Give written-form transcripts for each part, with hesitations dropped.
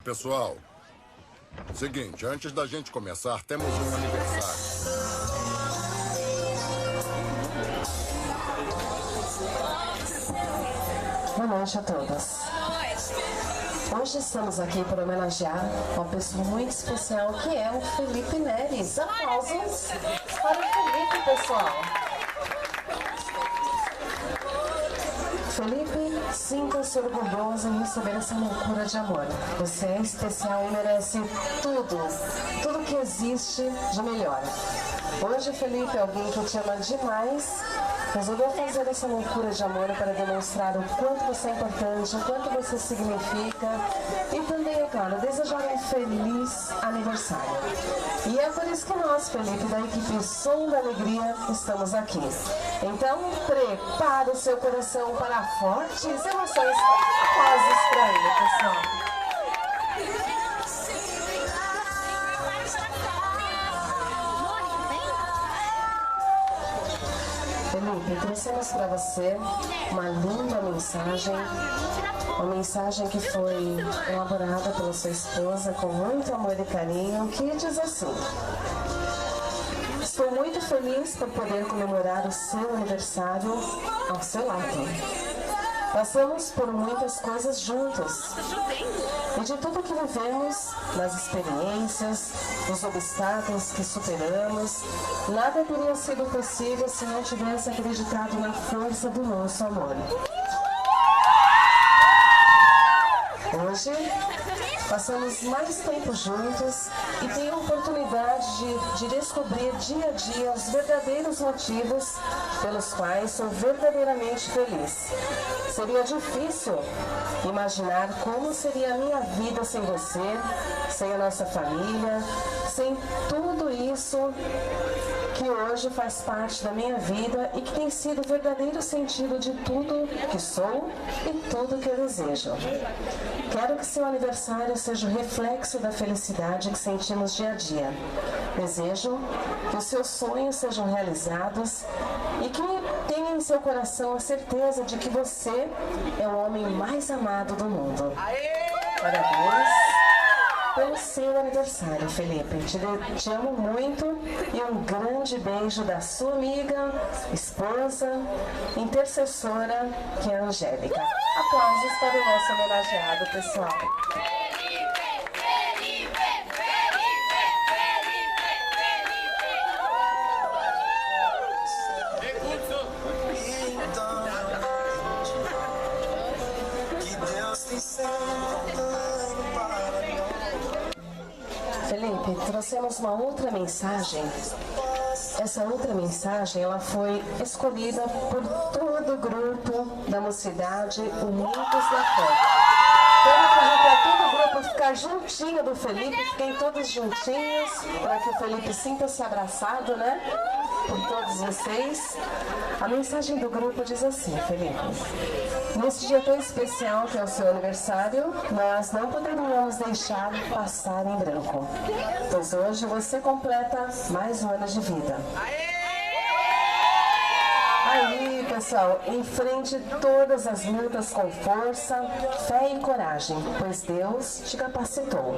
Pessoal, seguinte, antes da gente começar, temos um aniversário. Boa noite a todos. Hoje estamos aqui para homenagear uma pessoa muito especial, que é o Felipe Neres. Aplausos para o Felipe, pessoal. Felipe, sinta-se orgulhoso em receber essa loucura de amor. Você é especial e merece tudo que existe de melhor. Hoje, Felipe é alguém que te ama demais. Resolveu fazer essa loucura de amor para demonstrar o quanto você é importante, o quanto você significa e também, é claro, desejar um feliz aniversário. E é por isso que nós, Felipe, da equipe Som da Alegria, estamos aqui. Então, prepare o seu coração para fortes emoções. Aplausos para ele, pessoal. Felipe, trouxemos para você uma linda mensagem, uma mensagem que foi elaborada pela sua esposa com muito amor e carinho, que diz assim: estou muito feliz por poder comemorar o seu aniversário ao seu lado. Passamos por muitas coisas juntos. E de tudo que vivemos, nas experiências, nos obstáculos que superamos, nada teria sido possível se não tivesse acreditado na força do nosso amor. Hoje, passamos mais tempo juntos e tenho a oportunidade de descobrir dia a dia os verdadeiros motivos pelos quais sou verdadeiramente feliz. Seria difícil imaginar como seria a minha vida sem você, sem a nossa família, sem tudo isso que hoje faz parte da minha vida e que tem sido o verdadeiro sentido de tudo que sou e tudo que eu desejo. Quero que seu aniversário seja o reflexo da felicidade que sentimos dia a dia. Desejo que os seus sonhos sejam realizados e que tenha em seu coração a certeza de que você é o homem mais amado do mundo. Parabéns pelo seu aniversário, Felipe. Te amo muito e um grande beijo da sua amiga, esposa, intercessora, que é a Angélica. Aplausos para o nosso homenageado, pessoal. Felipe, trouxemos uma outra mensagem. Essa outra mensagem, ela foi escolhida por todo o grupo da Mocidade Unidos da Fé. Quero pedir para todo o grupo ficar juntinho do Felipe, fiquem todos juntinhos, para que o Felipe sinta-se abraçado, né? Por todos vocês. A mensagem do grupo diz assim, Felipe: neste dia tão especial que é o seu aniversário, nós não poderíamos deixar passar em branco, pois hoje você completa mais um ano de vida. Aí, pessoal, enfrente todas as lutas com força, fé e coragem, pois Deus te capacitou.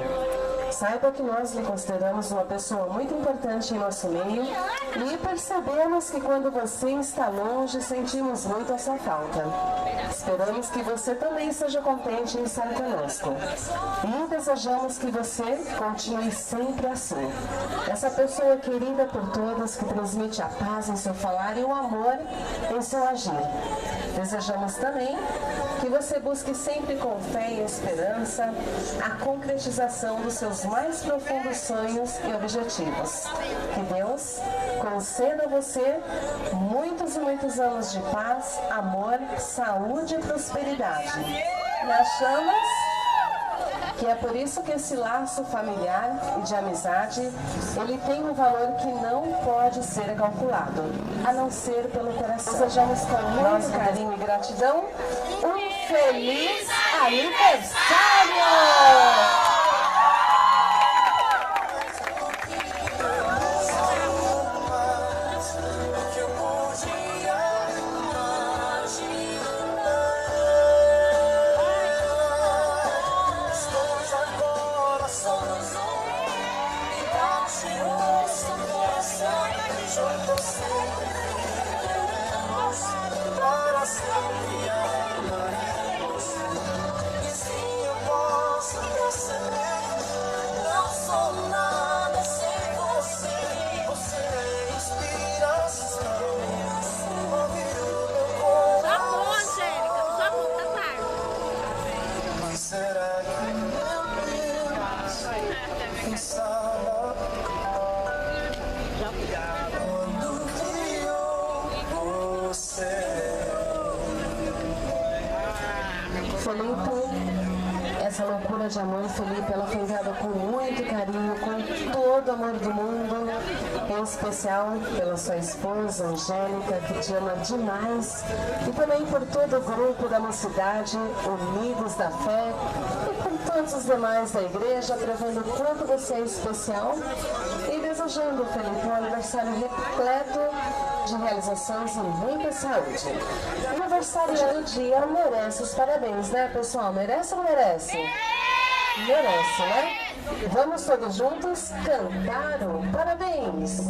Saiba que nós lhe consideramos uma pessoa muito importante em nosso meio e percebemos que quando você está longe, sentimos muito a sua falta. Esperamos que você também seja contente em estar conosco. E desejamos que você continue sempre assim. Essa pessoa querida por todas, que transmite a paz em seu falar e o amor em seu agir. Desejamos também que você busque sempre com fé e esperança a concretização dos seus mais profundos sonhos e objetivos. Que Deus conceda a você muitos e muitos anos de paz, amor, saúde e prosperidade. E achamos que é por isso que esse laço familiar e de amizade, ele tem um valor que não pode ser calculado, a não ser pelo coração. Desejamos com muito carinho e gratidão um feliz aniversário! para sempre amaremos. E sim, eu posso perceber, não sou nada sem você. Você é inspiração, ouvir o meu coração. Sua boca, tá tarde. Mas será que meu Deus pensava quando criou você? Felipe, essa loucura de amor, Felipe, ela foi enviada com muito carinho, com todo o amor do mundo, em especial pela sua esposa, Angélica, que te ama demais, e também por todo o grupo da mocidade, Unidos da Fé, e por todos os demais da igreja, provando o quanto você é especial, e desejando, Felipe, um aniversário repleto de realizações e muita saúde. O aniversário do dia merece os parabéns, né, pessoal? Merece ou não merece? Merece, né? Vamos todos juntos cantar o parabéns.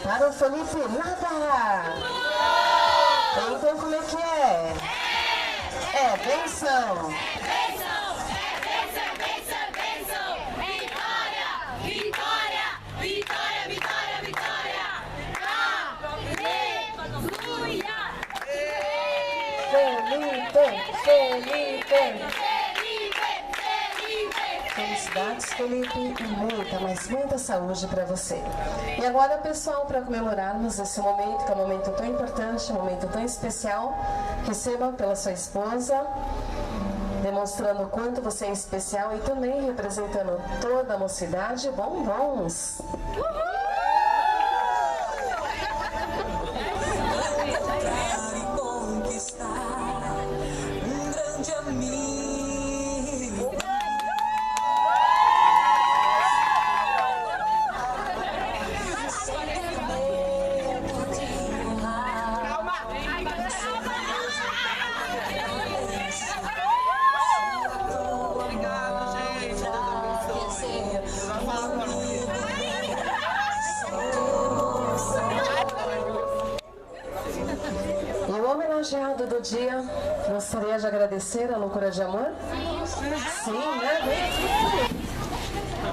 Para o Felipe, nada! Então como é que é? É benção! Bênção, vitória, vitória, vitória, vitória, vitória. Aleluia. Felipe! Felicidades, Felipe, e muita, mas muita saúde para você. E agora, pessoal, para comemorarmos esse momento, que é um momento tão importante, um momento tão especial, receba pela sua esposa, demonstrando o quanto você é especial e também representando toda a mocidade, bombons. Conquistar um grande amigo. E o homenageado do dia, gostaria de agradecer a loucura de amor? Sim, né?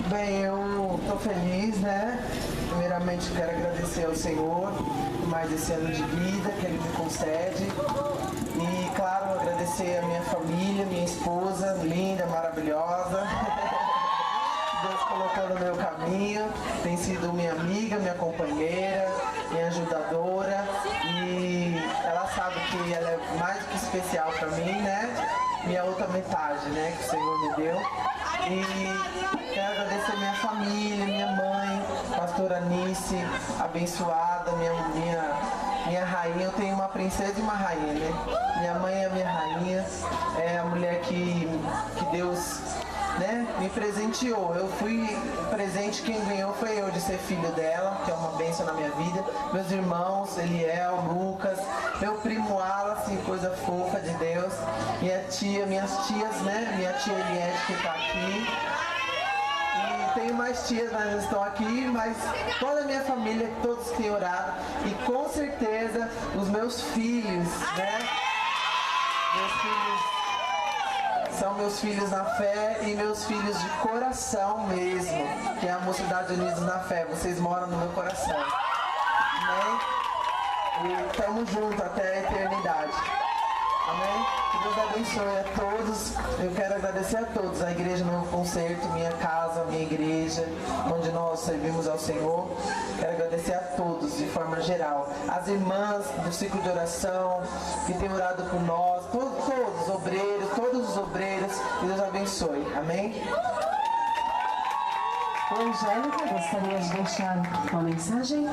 Bem, eu estou feliz, né? Primeiramente quero agradecer ao Senhor por mais esse ano de vida que Ele me concede. E, claro, agradecer a minha família, minha esposa, linda, maravilhosa. Deus colocou no meu caminho, tem sido minha amiga, minha companheira, minha ajudadora. E ela sabe que ela é mais do que especial para mim, né? Minha outra metade, né? Que o Senhor me deu. E quero agradecer minha família, minha mãe, pastora Anice, abençoada, minha rainha. Eu tenho uma princesa e uma rainha, né? Minha mãe é a minha rainha, é a mulher que Deus, né, me presenteou. Eu fui presente, quem ganhou foi eu de ser filho dela, que é uma bênção na minha vida. Meus irmãos, Eliel, Lucas, meu primo Wallace, coisa fofa de Deus. Minha tia, minhas tias, né? Minha tia Eliette que tá aqui. E tenho mais tias, mas não estão aqui, mas toda a minha família, todos que têm orado. E com certeza os meus filhos, né? Meus filhos são meus filhos na fé e meus filhos de coração mesmo, que é a Mocidade Unidos na Fé. Vocês moram no meu coração, né? E estamos juntos até a eternidade. Amém? Que Deus abençoe a todos. Eu quero agradecer a todos, a Igreja Novo Concerto, minha casa, minha igreja, onde nós servimos ao Senhor. Quero agradecer a todos, de forma geral. As irmãs do ciclo de oração, que têm orado por nós, todos os obreiros, que Deus abençoe. Amém? Angélica, gostaria de deixar uma mensagem?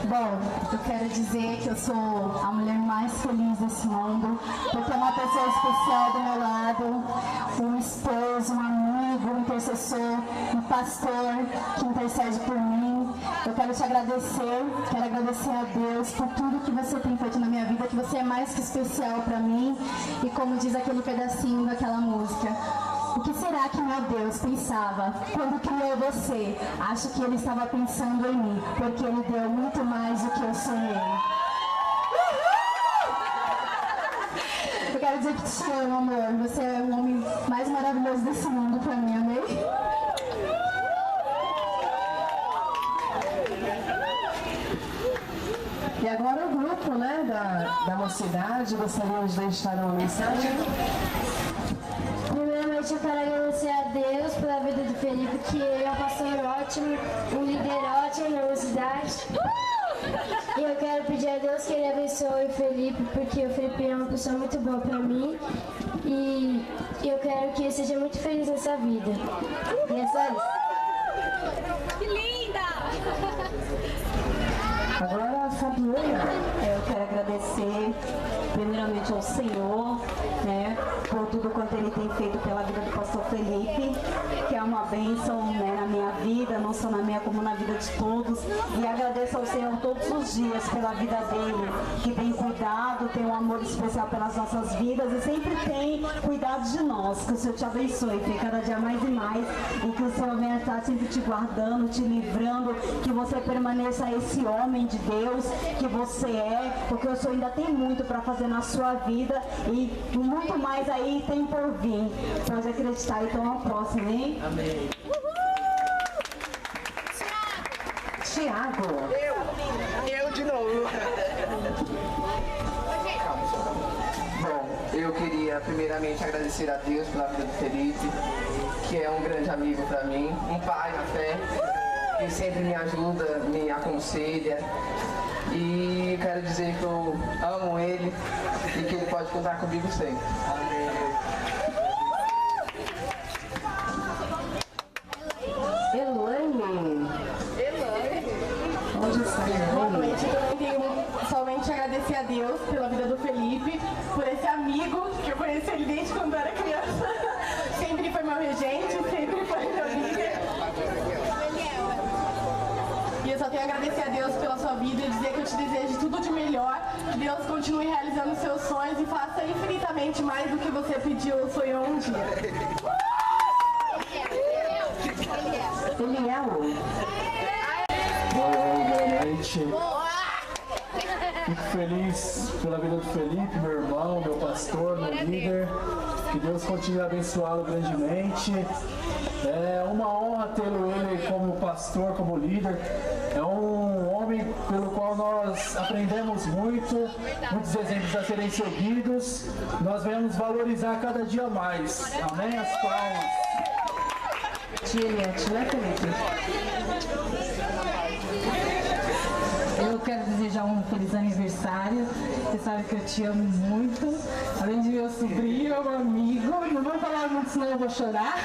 Bom, eu quero dizer que eu sou a mulher mais feliz desse mundo, porque é uma pessoa especial do meu lado, um esposo, um amigo, um intercessor, um pastor que intercede por mim. Eu quero te agradecer, quero agradecer a Deus por tudo que você tem feito na minha vida, que você é mais que especial para mim. E como diz aquele pedacinho daquela música, o que será que meu Deus pensava quando criou você? Acho que ele estava pensando em mim, porque ele deu muito mais do que eu sonhei. Eu quero dizer que te amo, amor. Você é o homem mais maravilhoso desse mundo pra mim, amém? E agora o grupo, né, da mocidade, gostaria de deixar uma mensagem? Primeiramente, eu quero agradecer a Deus pela vida do Felipe, que ele é um pastor ótimo, um líder ótimo na mocidade. E eu quero pedir a Deus que ele abençoe o Felipe, porque o Felipe é uma pessoa muito boa pra mim. E eu quero que ele seja muito feliz nessa vida. E é só isso. Que linda! Agora a Fabiana. Eu quero agradecer primeiramente ao Senhor, né, por tudo quanto Ele tem feito pela vida do pastor Felipe, que é uma bênção, né, na minha vida, não só na minha como na vida de todos. E agradeço ao Senhor todos os dias pela vida dele, que tem cuidado, tem um amor especial pelas nossas vidas e sempre tem cuidado de nós. Que o Senhor te abençoe, tem cada dia mais e mais, e que o Senhor venha estar sempre te guardando, te livrando, que você permaneça esse homem de Deus que você é, porque o Senhor ainda tem muito para fazer na sua vida e muito mais aí tem por vir. Pode acreditar, então ao próximo, hein? Amém. Tiago. Eu de novo. Bom, eu queria primeiramente agradecer a Deus pela vida do Felipe, que é um grande amigo para mim, um pai na fé, que sempre me ajuda, me aconselha. E quero dizer que eu amo ele e que ele pode contar comigo sempre. Elaine. Onde está Boa Elaine? noite, eu também tenho somente agradecer a Deus pela vida do Felipe, por esse amigo que eu conheci ele desde quando eu era criança. Sempre foi meu regente, sempre foi meu líder. E eu só tenho a agradecer a Deus pela sua vida e dizer que eu te desejo tudo de melhor, que Deus continue realizando seus sonhos e faça infinitamente mais do que você pediu ou sonhou um dia. Eliel. Boa noite. Fico feliz pela vida do Felipe, meu irmão, meu pastor, meu líder. Que Deus continue a abençoá-lo grandemente. É uma honra tê-lo ele como pastor, como líder. É um homem pelo qual nós aprendemos muito, muitos exemplos a serem seguidos. Nós venhamos valorizar cada dia mais. Amém? As palmas. Juliette, né, Felipe? Eu quero desejar um feliz aniversário. Você sabe que eu te amo muito. Além de meu sobrinho, meu amigo. Não vou falar muito, senão eu vou chorar.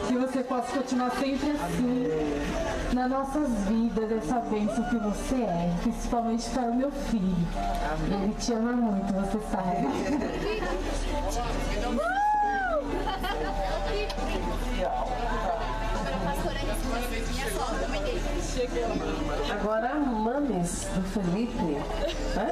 Que você possa continuar sempre assim nas nossas vidas, essa bênção que você é. Principalmente para o meu filho. Ele te ama muito, você sabe. Agora mames do Felipe. Hã?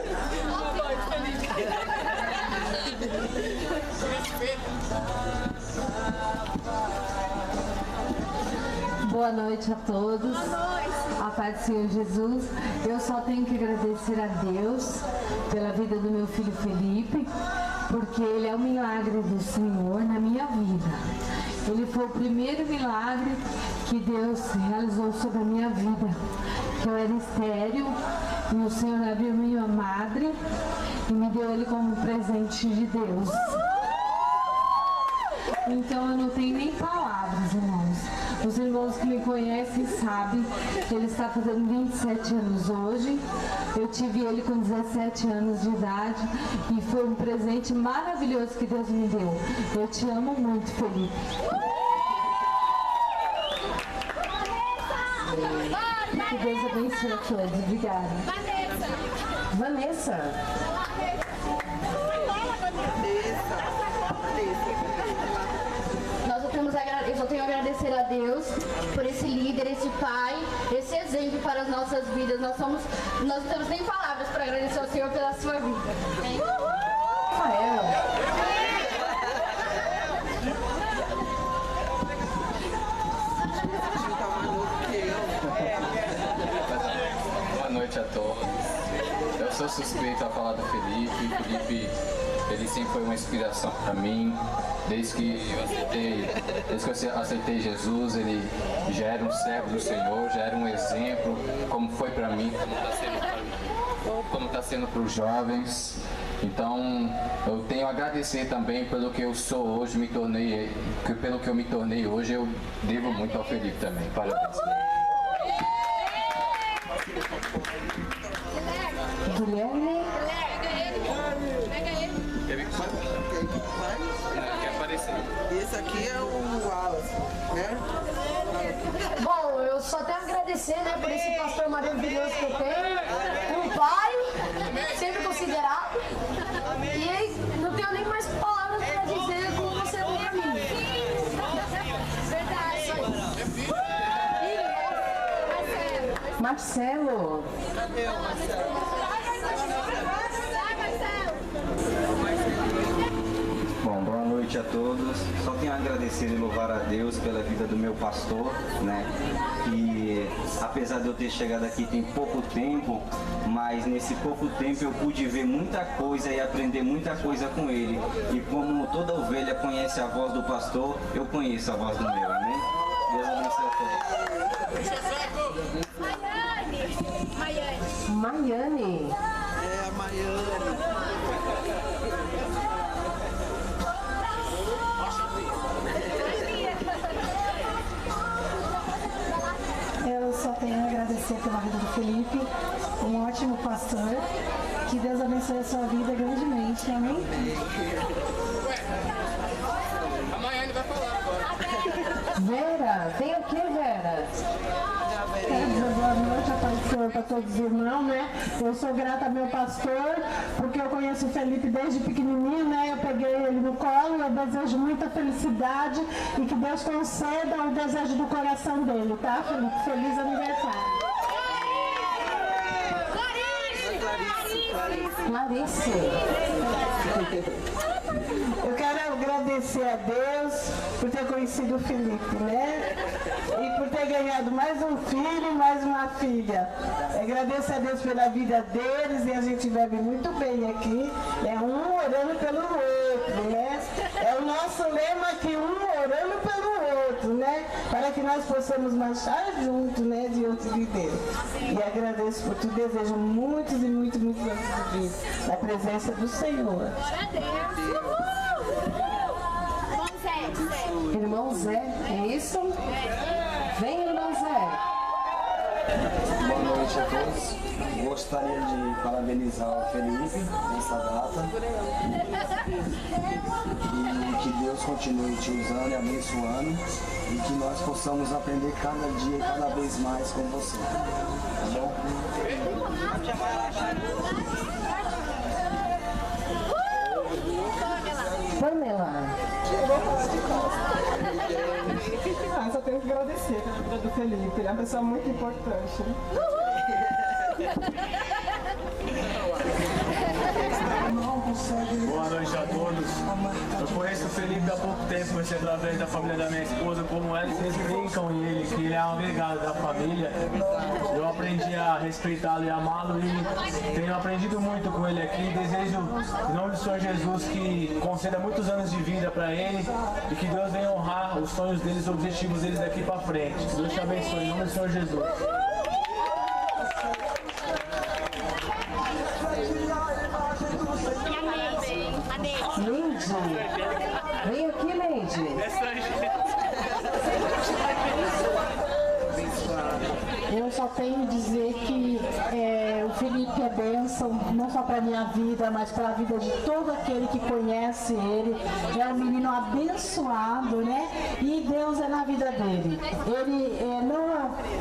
Boa noite a todos. A paz do Senhor Jesus. Eu só tenho que agradecer a Deus pela vida do meu filho Felipe, porque ele é um milagre do Senhor na minha vida. Ele foi o primeiro milagre que Deus realizou sobre a minha vida. Eu era estéril e o Senhor abriu minha madre e me deu ele como presente de Deus. Então eu não tenho nem palavras, irmãos. Os irmãos que me conhecem sabem que ele está fazendo 27 anos hoje. Eu tive ele com 17 anos de idade e foi um presente maravilhoso que Deus me deu. Eu te amo muito, Felipe. Que Deus abençoe a todos. Obrigada. Vanessa. Eu só tenho a agradecer a Deus por esse líder, esse pai, esse exemplo para as nossas vidas. Nós não temos nem palavras para agradecer ao Senhor pela sua vida. Rafael. Boa noite a todos. Eu sou suspeito a falar do Felipe. Felipe, ele sempre foi uma inspiração para mim. Desde que eu aceitei Jesus, ele já era um servo do Senhor, já era um exemplo, como foi para mim, como está sendo para os jovens. Então, eu tenho a agradecer também pelo que eu sou hoje, pelo que eu me tornei hoje, eu devo muito ao Felipe também. Parabéns. Guilherme. Esse aqui é o Wallace, né? Bom, eu só tenho a agradecer, né, por esse pastor maravilhoso que eu tenho, um pai, sempre considerado, e não tenho nem mais palavras para dizer como você é pra mim. Marcelo. Bom, boa noite a todos. Só tenho a agradecer e louvar a Deus pela vida do meu pastor, né? E apesar de eu ter chegado aqui tem pouco tempo, mas nesse pouco tempo eu pude ver muita coisa e aprender muita coisa com ele. E como toda ovelha conhece a voz do pastor, eu conheço a voz do meu, amém? Deus abençoe a todos. Maiane. É a Maiane. Eu só tenho a agradecer pela vida do Felipe, um ótimo pastor. Que Deus abençoe a sua vida grandemente, amém? A Maiane vai falar agora. Vera, vem aqui, Vera. Quero dizer boa noite, a paz do Senhor para todos os irmãos, né? Eu sou grata ao meu pastor, porque eu conheço o Felipe desde pequenininho, né? Eu peguei ele no colo, eu desejo muita felicidade e que Deus conceda o desejo do coração dele, tá, Felipe? Feliz aniversário. Clarice. Eu quero agradecer a Deus por ter conhecido o Felipe, né? E por ter ganhado mais um filho e mais uma filha. Agradeço a Deus pela vida deles e a gente vive muito bem aqui. É um orando pelo outro, né? É o nosso lema aqui, um orando pelo outro, né? Para que nós possamos marchar juntos, né? Diante de Deus. E agradeço por tudo, desejo muitos e muitos anos de vida na presença do Senhor. Irmão Zé, é isso? Vem, irmão Zé. Boa noite a todos. Gostaria de parabenizar o Felipe nessa data. E que Deus continue te usando e abençoando. E que nós possamos aprender cada dia e cada vez mais com você. Tá bom? Pamela. Só tenho que agradecer pela vida do Felipe, ele é uma pessoa muito importante. Irmão, você Boa noite a todos. Eu conheço o Felipe há pouco tempo, conheci através da família da minha esposa, como eles brincam em ele, que ele é um agregado da família. Eu aprendi a respeitá-lo e amá-lo e tenho aprendido muito com ele aqui. Desejo, em nome do Senhor Jesus, que conceda muitos anos de vida para ele e que Deus venha honrar os sonhos deles, os objetivos deles daqui para frente. Que Deus te abençoe, em nome do Senhor Jesus. Leide, vem aqui, Leide. Eu só tenho a dizer que o Felipe é bênção, não só para a minha vida, mas para a vida de todo aquele que conhece ele. É um menino abençoado, né? E Deus é na vida dele.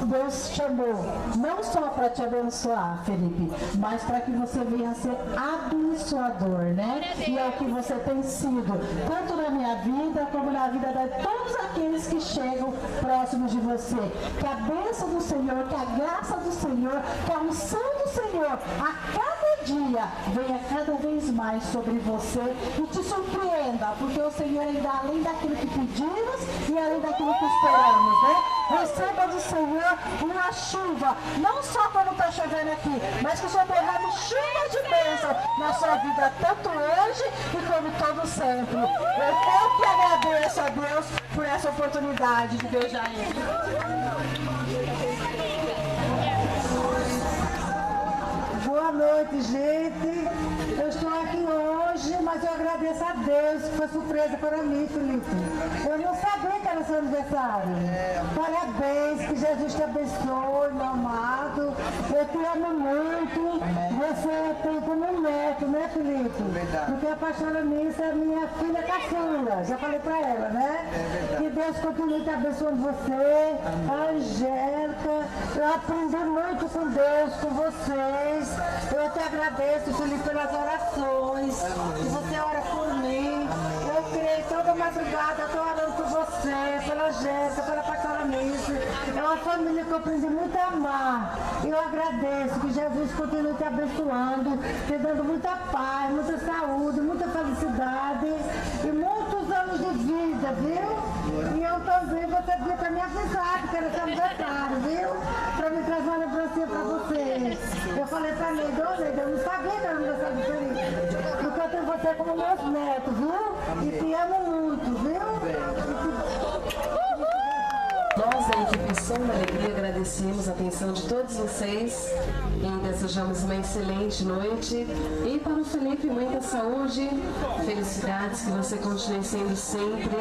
Deus chamou não só para te abençoar, Felipe, mas para que você venha a ser abençoador, né? E é o que você tem sido, tanto na minha vida como na vida de todos aqueles que chegam próximos de você. Que a bênção do Senhor, que a graça do Senhor, que a unção do Senhor a cada dia venha cada vez mais sobre você e te surpreenda, porque o Senhor ainda além daquilo que pedimos e além daquilo que esperamos, né? Receba do Senhor uma chuva, não só como está chovendo aqui, mas que o Senhor derrame chuva de bênção na sua vida, tanto hoje e como todo sempre. Eu que agradeço a Deus por essa oportunidade de beijar ele. Boa noite, gente. Eu estou aqui hoje, mas eu agradeço a Deus, que foi surpresa para mim, Felipe. Eu não sabia que era seu aniversário. Parabéns, que Jesus te abençoe, meu amado. Eu te amo muito. Você tem como um neto, né, Felipe? Porque a pastora Missa é minha filha caçula. Já falei para ela, né? Que Deus continue te abençoando você, a Angélica. Eu aprendi muito com Deus, com vocês. Eu te agradeço, Felipe, pelas orações. Que você ora por mim. Eu creio toda madrugada, estou orando por você, pela Jéssica, pela pastora Missa. É uma família que eu aprendi muito a amar. Eu agradeço que Jesus continue te abençoando, te dando muita paz, muita saúde, muita felicidade e muitos anos de vida, viu? E eu também vou ter dia para me avisar que era seu aniversário, viu? Para me trazer uma lembrancinha para você. Eu falei para ele, eu não sabia que era aniversário do Felipe. Porque eu tenho você como meus netos, viu? E te amo muito, viu? Nós da equipe Som da Alegria agradecemos a atenção de todos vocês e desejamos uma excelente noite. E para o Felipe, muita saúde, felicidades, que você continue sendo sempre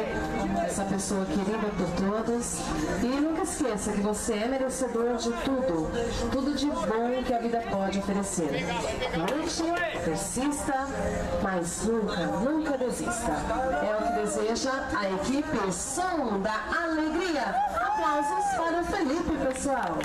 essa pessoa querida por todos. E nunca esqueça que você é merecedor de tudo de bom que a vida pode oferecer. Lute, persista, mas nunca desista. É o que deseja a equipe Som da Alegria. Aplausos para o Felipe, pessoal.